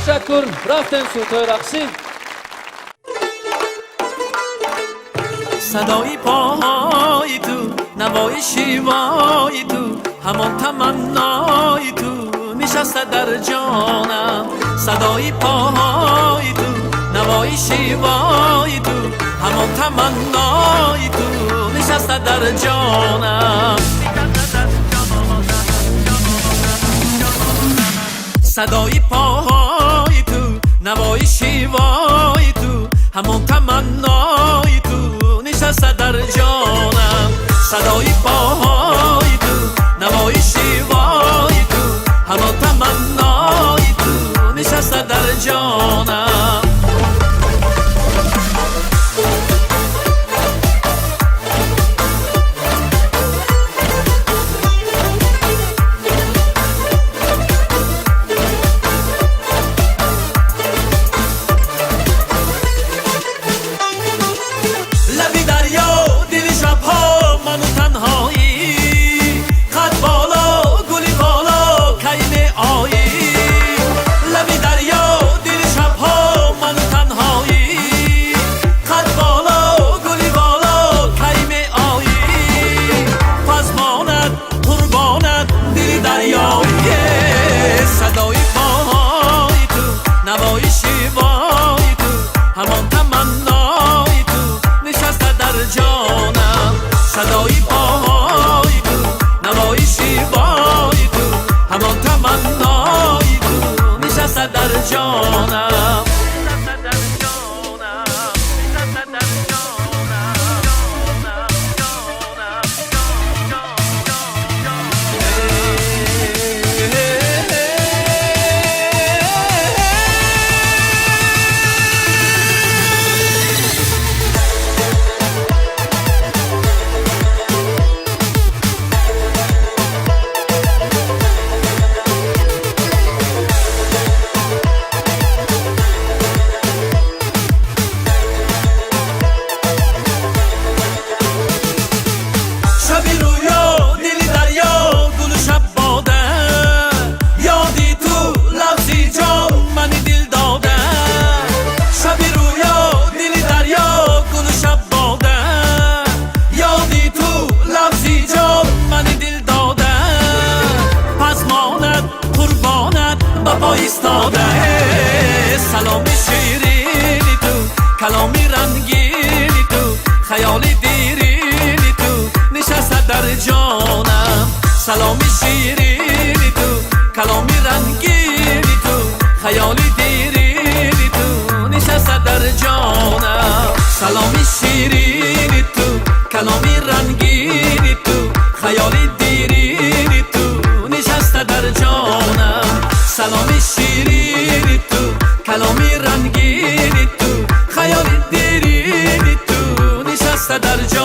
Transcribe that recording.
تشکر. رفتیم سوتای رقصی. صدای پاهای تو، نوای شیوای تو، همان تمنای تو نشسته در جانم. صدای پاهای تو، نوای شیوای تو، همان تمنای تو نشسته در جانم. صدای پاهای تو، نوای شیوای تو، همان تمنای تو نشسته در جانم. صدای پاهای تو، نوای شیوای تو، همان تمنای تو نشسته در جانم. صدای پاهای تو، نوای شیوای تو، همان تمنای تو نشسته در جانم. ایستاده سلام شیرینی تو، کلامی رنگینی تو، خیالی دیرینی تو نشسته در جانم. سلام شیرینی تو، کلامی رنگینی تو، خیالی دیرینی تو نشسته در جانم. سلام شیرینی تو، کلامی رنگینی تو، خیالی دیرینی تو نشسته در جانم. سلام شیرینی تو، کلامی رنگینی تو، خیالی دیرینی تو نشسته در جانم.